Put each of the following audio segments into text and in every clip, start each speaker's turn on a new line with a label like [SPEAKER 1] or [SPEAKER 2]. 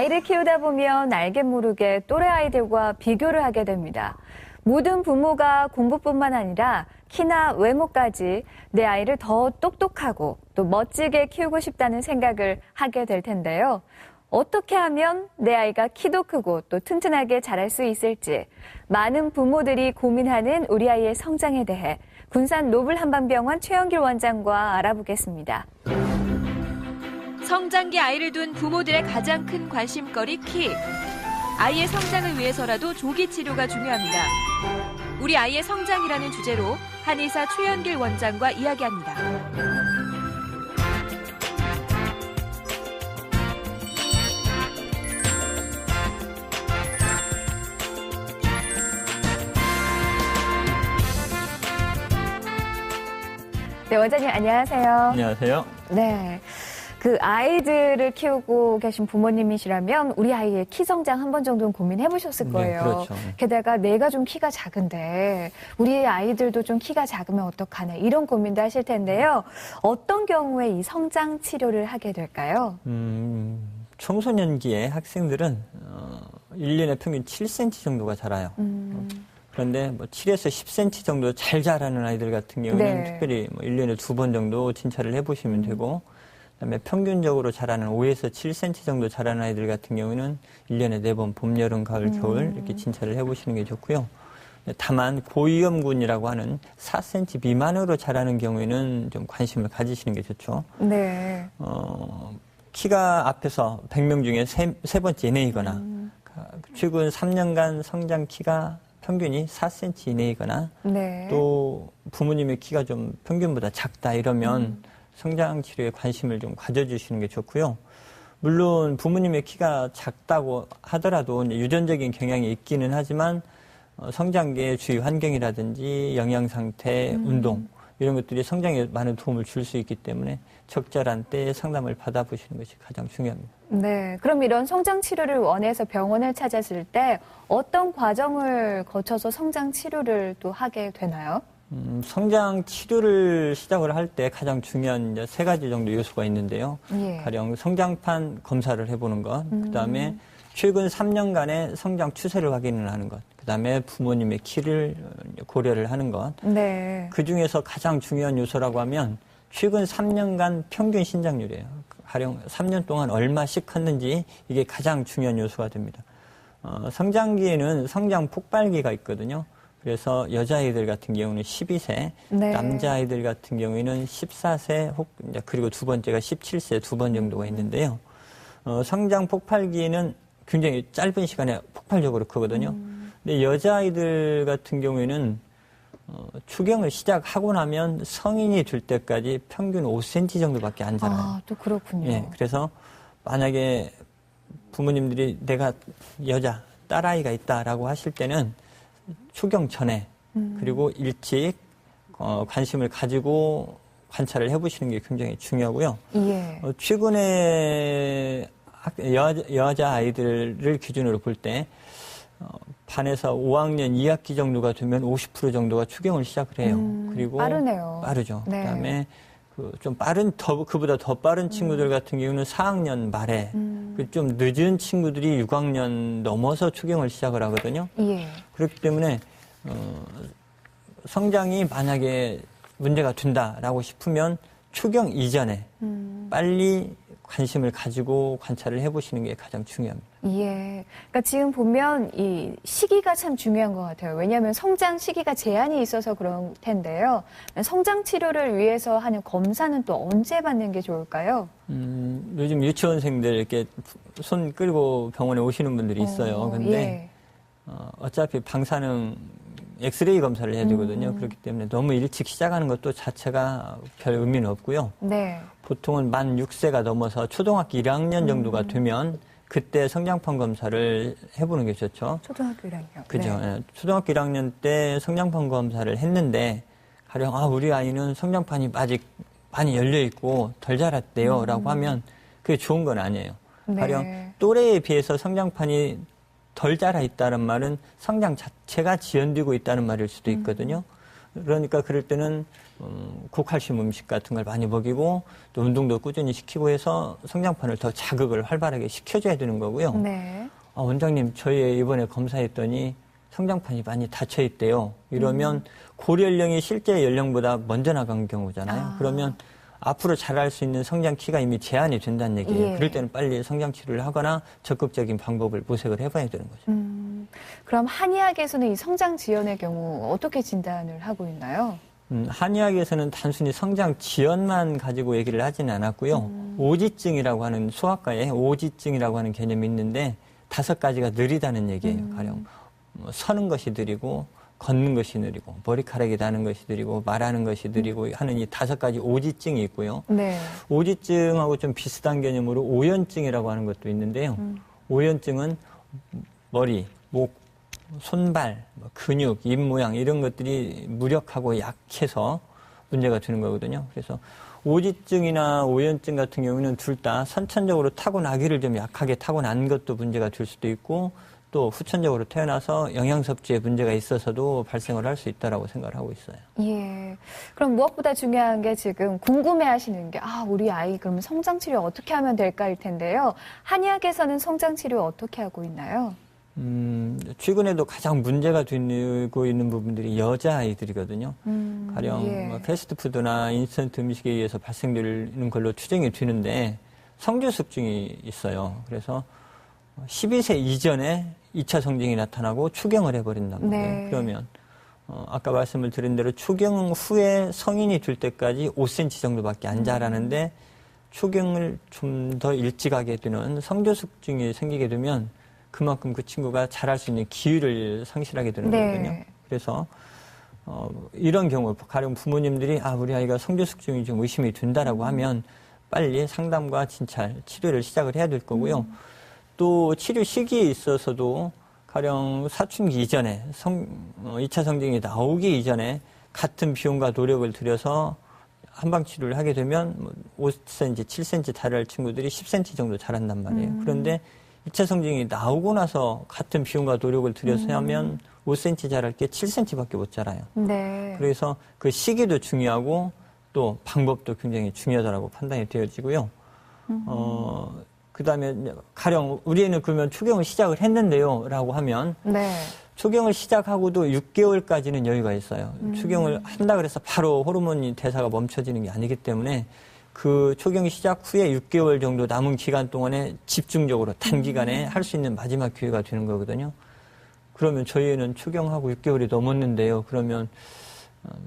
[SPEAKER 1] 아이를 키우다 보면 알게 모르게 또래 아이들과 비교를 하게 됩니다. 모든 부모가 공부뿐만 아니라 키나 외모까지 내 아이를 더 똑똑하고 또 멋지게 키우고 싶다는 생각을 하게 될 텐데요. 어떻게 하면 내 아이가 키도 크고 또 튼튼하게 자랄 수 있을지 많은 부모들이 고민하는 우리 아이의 성장에 대해 군산 노블한방병원 최영길 원장과 알아보겠습니다.
[SPEAKER 2] 성장기 아이를 둔 부모들의 가장 큰 관심거리 키. 아이의 성장을 위해서라도 조기 치료가 중요합니다. 우리 아이의 성장이라는 주제로 한의사 최영길 원장과 이야기합니다.
[SPEAKER 1] 네, 원장님 안녕하세요.
[SPEAKER 3] 안녕하세요.
[SPEAKER 1] 네. 그 아이들을 키우고 계신 부모님이시라면 우리 아이의 키 성장 한 번 정도는 고민해 보셨을 거예요.
[SPEAKER 3] 네, 그렇죠.
[SPEAKER 1] 게다가 내가 좀 키가 작은데 우리 아이들도 좀 키가 작으면 어떡하나 이런 고민도 하실 텐데요. 어떤 경우에 이 성장 치료를 하게 될까요?
[SPEAKER 3] 청소년기의 학생들은 1년에 평균 7cm 정도가 자라요. 그런데 뭐 7에서 10cm 정도 잘 자라는 아이들 같은 경우는
[SPEAKER 1] 네.
[SPEAKER 3] 특별히 뭐 1년에 2번 정도 진찰을 해보시면 되고, 그다음에 평균적으로 자라는 5에서 7cm 정도 자라는 아이들 같은 경우는 1년에 4번 봄, 여름, 가을, 겨울 이렇게 진찰을 해보시는 게 좋고요. 다만 고위험군이라고 하는 4cm 미만으로 자라는 경우에는 좀 관심을 가지시는 게 좋죠.
[SPEAKER 1] 네.
[SPEAKER 3] 키가 앞에서 100명 중에 세 번째 이내이거나 최근 3년간 성장 키가 평균이 4cm 이내이거나
[SPEAKER 1] 네.
[SPEAKER 3] 또 부모님의 키가 좀 평균보다 작다 이러면 성장 치료에 관심을 좀 가져주시는 게 좋고요. 물론 부모님의 키가 작다고 하더라도 유전적인 경향이 있기는 하지만 성장기의 주위 환경이라든지 영양 상태, 운동 이런 것들이 성장에 많은 도움을 줄 수 있기 때문에 적절한 때에 상담을 받아보시는 것이 가장 중요합니다.
[SPEAKER 1] 네. 그럼 이런 성장 치료를 원해서 병원을 찾았을 때 어떤 과정을 거쳐서 성장 치료를 또 하게 되나요?
[SPEAKER 3] 성장 치료를 시작을 할 때 가장 중요한 이제 3가지 정도 요소가 있는데요.
[SPEAKER 1] 예.
[SPEAKER 3] 가령 성장판 검사를 해보는 것, 그다음에 최근 3년간의 성장 추세를 확인을 하는 것, 그다음에 부모님의 키를 고려를 하는 것.
[SPEAKER 1] 네.
[SPEAKER 3] 그 중에서 가장 중요한 요소라고 하면 최근 3년간 평균 신장률이에요. 가령 3년 동안 얼마씩 컸는지 이게 가장 중요한 요소가 됩니다. 성장기에는 성장 폭발기가 있거든요. 그래서 여자아이들 같은 경우는 12세,
[SPEAKER 1] 네.
[SPEAKER 3] 남자아이들 같은 경우에는 14세, 그리고 두 번째가 17세 2번 정도가 있는데요. 성장 폭발기에는 굉장히 짧은 시간에 폭발적으로 크거든요. 근데 여자아이들 같은 경우에는 추경을 시작하고 나면 성인이 될 때까지 평균 5cm 정도밖에 안 자라요.
[SPEAKER 1] 아, 또 그렇군요.
[SPEAKER 3] 예, 그래서 만약에 부모님들이 내가 여자, 딸아이가 있다라고 하실 때는 추경 전에 그리고 일찍 관심을 가지고 관찰을 해보시는 게 굉장히 중요하고요.
[SPEAKER 1] 예.
[SPEAKER 3] 최근에 여자 아이들을 기준으로 볼 때 반에서 5학년 2학기 정도가 되면 50% 정도가 추경을 시작을 해요. 그리고
[SPEAKER 1] 빠르네요.
[SPEAKER 3] 빠르죠.
[SPEAKER 1] 네.
[SPEAKER 3] 그다음에 좀 빠른 그보다 더 빠른 친구들 같은 경우는 4학년 말에 좀 늦은 친구들이 6학년 넘어서 추경을 시작을 하거든요.
[SPEAKER 1] 예.
[SPEAKER 3] 그렇기 때문에 성장이 만약에 문제가 된다라고 싶으면 추경 이전에 빨리 관심을 가지고 관찰을 해보시는 게 가장 중요합니다.
[SPEAKER 1] 예. 그러니까 지금 보면 이 시기가 참 중요한 것 같아요. 왜냐하면 성장 시기가 제한이 있어서 그럴 텐데요. 성장 치료를 위해서 하는 검사는 또 언제 받는 게 좋을까요?
[SPEAKER 3] 요즘 유치원생들 이렇게 손 끌고 병원에 오시는 분들이 있어요. 근데
[SPEAKER 1] 예.
[SPEAKER 3] 어차피 방사능 엑스레이 검사를 해야 되거든요. 그렇기 때문에 너무 일찍 시작하는 것도 자체가 별 의미는 없고요.
[SPEAKER 1] 네.
[SPEAKER 3] 보통은 만 6세가 넘어서 초등학교 1학년 정도가 되면 그때 성장판 검사를 해보는 게 좋죠.
[SPEAKER 1] 초등학교 1학년.
[SPEAKER 3] 그죠.
[SPEAKER 1] 네.
[SPEAKER 3] 예. 초등학교 1학년 때 성장판 검사를 했는데 가령 우리 아이는 성장판이 아직 많이 열려있고 덜 자랐대요 라고 하면 그게 좋은 건 아니에요.
[SPEAKER 1] 네.
[SPEAKER 3] 가령 또래에 비해서 성장판이 덜 자라 있다는 말은 성장 자체가 지연되고 있다는 말일 수도 있거든요. 그러니까 그럴 때는 고칼슘 음식 같은 걸 많이 먹이고 또 운동도 꾸준히 시키고 해서 성장판을 더 자극을 활발하게 시켜줘야 되는 거고요.
[SPEAKER 1] 네.
[SPEAKER 3] 원장님, 저희 이번에 검사했더니 성장판이 많이 닫혀 있대요. 이러면 고연령이 실제 연령보다 먼저 나간 경우잖아요. 그러면 앞으로 자랄 수 있는 성장 키가 이미 제한이 된다는 얘기예요.
[SPEAKER 1] 예.
[SPEAKER 3] 그럴 때는 빨리 성장 치료를 하거나 적극적인 방법을 모색을 해봐야 되는 거죠.
[SPEAKER 1] 그럼 한의학에서는 이 성장 지연의 경우 어떻게 진단을 하고 있나요?
[SPEAKER 3] 한의학에서는 단순히 성장 지연만 가지고 얘기를 하지는 않았고요. 오지증이라고 하는 수학과에 오지증이라고 하는 개념이 있는데 5가지가 느리다는 얘기예요. 가령 서는 것이 느리고 걷는 것이 느리고 머리카락이 나는 것이 느리고 말하는 것이 느리고 하는 이 5가지 오지증이 있고요.
[SPEAKER 1] 네.
[SPEAKER 3] 오지증하고 좀 비슷한 개념으로 오연증이라고 하는 것도 있는데요. 오연증은 머리, 목, 손발, 근육, 입 모양 이런 것들이 무력하고 약해서 문제가 되는 거거든요. 그래서 오지증이나 오연증 같은 경우는 둘 다 선천적으로 타고나기를 좀 약하게 타고난 것도 문제가 될 수도 있고 또 후천적으로 태어나서 영양 섭취에 문제가 있어서도 발생을 할 수 있다라고 생각을 하고 있어요.
[SPEAKER 1] 예. 그럼 무엇보다 중요한 게 지금 궁금해 하시는 게, 우리 아이 그럼 성장치료 어떻게 하면 될까일 텐데요. 한의학에서는 성장치료 어떻게 하고 있나요?
[SPEAKER 3] 최근에도 가장 문제가 되고 있는 부분들이 여자아이들이거든요. 가령
[SPEAKER 1] 예.
[SPEAKER 3] 패스트푸드나 인스턴트 음식에 의해서 발생되는 걸로 추정이 되는데 성조숙증이 있어요. 그래서 12세 이전에 2차 성징이 나타나고 추경을 해버린단 말이에요.
[SPEAKER 1] 네.
[SPEAKER 3] 그러면 아까 말씀을 드린 대로 추경 후에 성인이 될 때까지 5cm 정도밖에 안 자라는데 추경을 좀 더 일찍 하게 되는 성조숙증이 생기게 되면 그만큼 그 친구가 자랄 수 있는 기회를 상실하게 되는
[SPEAKER 1] 네.
[SPEAKER 3] 거거든요. 그래서 이런 경우 가령 부모님들이 우리 아이가 성조숙증이 좀 의심이 된다라고 하면 빨리 상담과 진찰, 치료를 시작을 해야 될 거고요. 또 치료 시기에 있어서도 가령 사춘기 이전에 2차 성징이 나오기 이전에 같은 비용과 노력을 들여서 한방 치료를 하게 되면 5cm, 7cm 자랄 친구들이 10cm 정도 자란단 말이에요. 그런데 2차 성징이 나오고 나서 같은 비용과 노력을 들여서 하면 5cm 자랄 게 7cm밖에 못 자라요.
[SPEAKER 1] 네.
[SPEAKER 3] 그래서 그 시기도 중요하고 또 방법도 굉장히 중요하다고 판단이 되어지고요. 그 다음에 가령 우리 애는 그러면 추경을 시작을 했는데요 라고 하면
[SPEAKER 1] 네.
[SPEAKER 3] 추경을 시작하고도 6개월까지는 여유가 있어요. 추경을 한다 그래서 바로 호르몬 대사가 멈춰지는 게 아니기 때문에 그 추경 시작 후에 6개월 정도 남은 기간 동안에 집중적으로 단기간에 할 수 있는 마지막 기회가 되는 거거든요. 그러면 저희 애는 추경하고 6개월이 넘었는데요. 그러면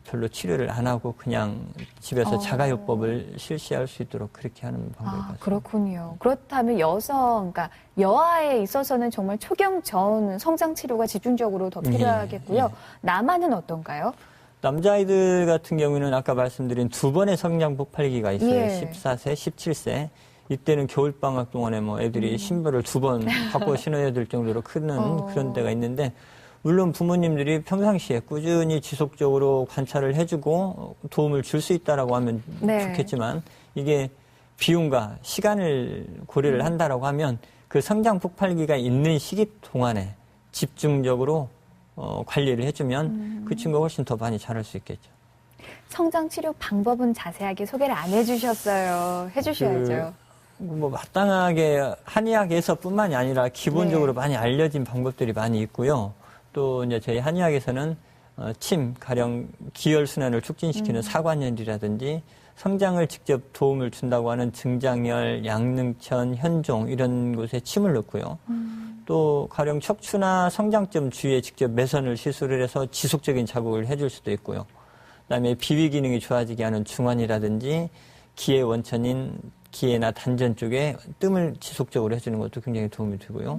[SPEAKER 3] 별로 치료를 안 하고 그냥 집에서 자가요법을 실시할 수 있도록 그렇게 하는 방법이 같습니다.
[SPEAKER 1] 그렇군요. 그렇다면 그러니까 여아에 있어서는 정말 초경 전 성장 치료가 집중적으로 더 필요하겠고요.
[SPEAKER 3] 예.
[SPEAKER 1] 남아는 어떤가요?
[SPEAKER 3] 남자아이들 같은 경우에는 아까 말씀드린 2번의 성장 폭발기가 있어요.
[SPEAKER 1] 예.
[SPEAKER 3] 14세, 17세. 이때는 겨울방학 동안에 애들이 신발을 2번 바꿔 신어야 될 정도로 크는 그런 때가 있는데 물론 부모님들이 평상시에 꾸준히 지속적으로 관찰을 해주고 도움을 줄 수 있다라고 하면
[SPEAKER 1] 네.
[SPEAKER 3] 좋겠지만 이게 비용과 시간을 고려를 한다라고 하면 그 성장 폭발기가 있는 시기 동안에 집중적으로 관리를 해주면 그 친구가 훨씬 더 많이 자랄 수 있겠죠.
[SPEAKER 1] 성장 치료 방법은 자세하게 소개를 안 해주셨어요. 해주셔야죠.
[SPEAKER 3] 마땅하게 한의학에서뿐만이 아니라 기본적으로 많이 알려진 방법들이 많이 있고요. 또 이제 저희 한의학에서는 침, 가령 기혈순환을 促진시키는 사관열이라든지 성장을 직접 도움을 준다고 하는 증장열, 양릉천, 현종 이런 곳에 침을 넣고요. 또 가령 척추나 성장점 주위에 직접 매선을 시술을 해서 지속적인 자극을 해줄 수도 있고요. 그다음에 비위 기능이 좋아지게 하는 중환이라든지 기의 원천인 기회나 단전 쪽에 뜸을 지속적으로 해주는 것도 굉장히 도움이 되고요.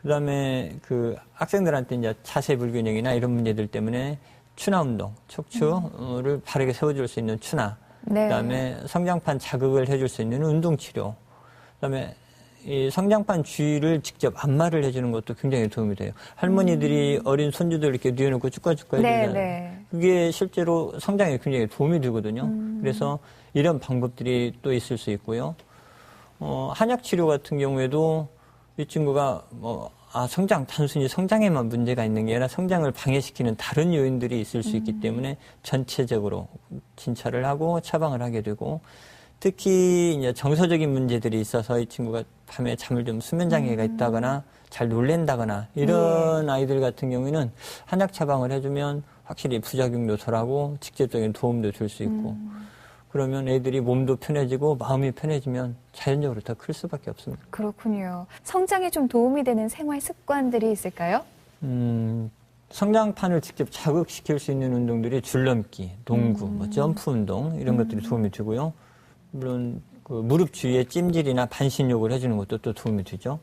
[SPEAKER 3] 그다음에 그 학생들한테 이제 자세 불균형이나 이런 문제들 때문에 추나 운동, 척추를 바르게 세워줄 수 있는 추나,
[SPEAKER 1] 네.
[SPEAKER 3] 그다음에 성장판 자극을 해줄 수 있는 운동 치료, 그다음에 이 성장판 주위를 직접 안마를 해주는 것도 굉장히 도움이 돼요. 할머니들이 어린 손주들 이렇게 뉘어놓고 쭉가쭉가 해주잖아요.
[SPEAKER 1] 네.
[SPEAKER 3] 그게 실제로 성장에 굉장히 도움이 되거든요. 그래서 이런 방법들이 또 있을 수 있고요. 한약 치료 같은 경우에도 이 친구가 단순히 성장에만 문제가 있는 게 아니라 성장을 방해시키는 다른 요인들이 있을 수 있기 때문에 전체적으로 진찰을 하고 처방을 하게 되고, 특히 이제 정서적인 문제들이 있어서 이 친구가 밤에 잠을 좀 수면 장애가 있다거나 잘 놀랜다거나 이런 아이들 같은 경우에는 한약 처방을 해주면 확실히 부작용도 덜하고 직접적인 도움도 줄 수 있고, 그러면 애들이 몸도 편해지고 마음이 편해지면 자연적으로 더 클 수밖에 없습니다.
[SPEAKER 1] 그렇군요. 성장에 좀 도움이 되는 생활 습관들이 있을까요?
[SPEAKER 3] 성장판을 직접 자극시킬 수 있는 운동들이 줄넘기, 농구, 뭐 점프 운동 이런 것들이 도움이 되고요. 물론 그 무릎 주위에 찜질이나 반신욕을 해주는 것도 또 도움이 되죠.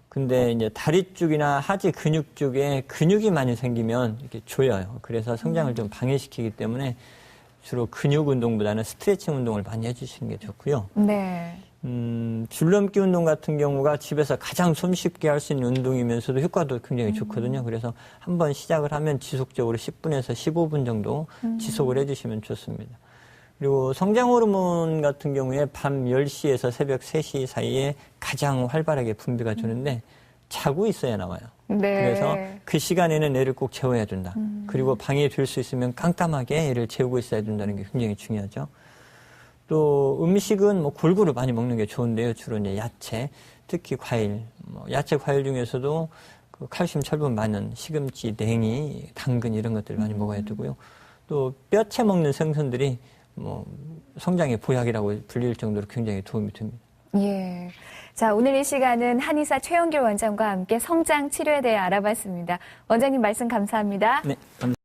[SPEAKER 3] 근데 이제 다리 쪽이나 하지 근육 쪽에 근육이 많이 생기면 이렇게 조여요. 그래서 성장을 좀 방해시키기 때문에 주로 근육 운동보다는 스트레칭 운동을 많이 해주시는 게 좋고요.
[SPEAKER 1] 네.
[SPEAKER 3] 줄넘기 운동 같은 경우가 집에서 가장 손쉽게 할 수 있는 운동이면서도 효과도 굉장히 좋거든요. 그래서 한번 시작을 하면 지속적으로 10분에서 15분 정도 지속을 해주시면 좋습니다. 그리고 성장 호르몬 같은 경우에 밤 10시에서 새벽 3시 사이에 가장 활발하게 분비가 되는데 자고 있어야 나와요.
[SPEAKER 1] 네.
[SPEAKER 3] 그래서 그 시간에는 애를 꼭 재워야 된다. 그리고 방해될 수 있으면 깜깜하게 애를 재우고 있어야 된다는 게 굉장히 중요하죠. 또 음식은 뭐 골고루 많이 먹는 게 좋은데요. 주로 이제 야채, 특히 과일, 야채 과일 중에서도 그 칼슘, 철분 많은 시금치, 냉이, 당근 이런 것들을 많이 먹어야 되고요. 또 뼈채 먹는 생선들이 뭐 성장의 보약이라고 불릴 정도로 굉장히 도움이 됩니다.
[SPEAKER 1] 예. 자, 오늘 이 시간은 한의사 최영길 원장과 함께 성장 치료에 대해 알아봤습니다. 원장님 말씀 감사합니다.
[SPEAKER 3] 네, 감사합니다.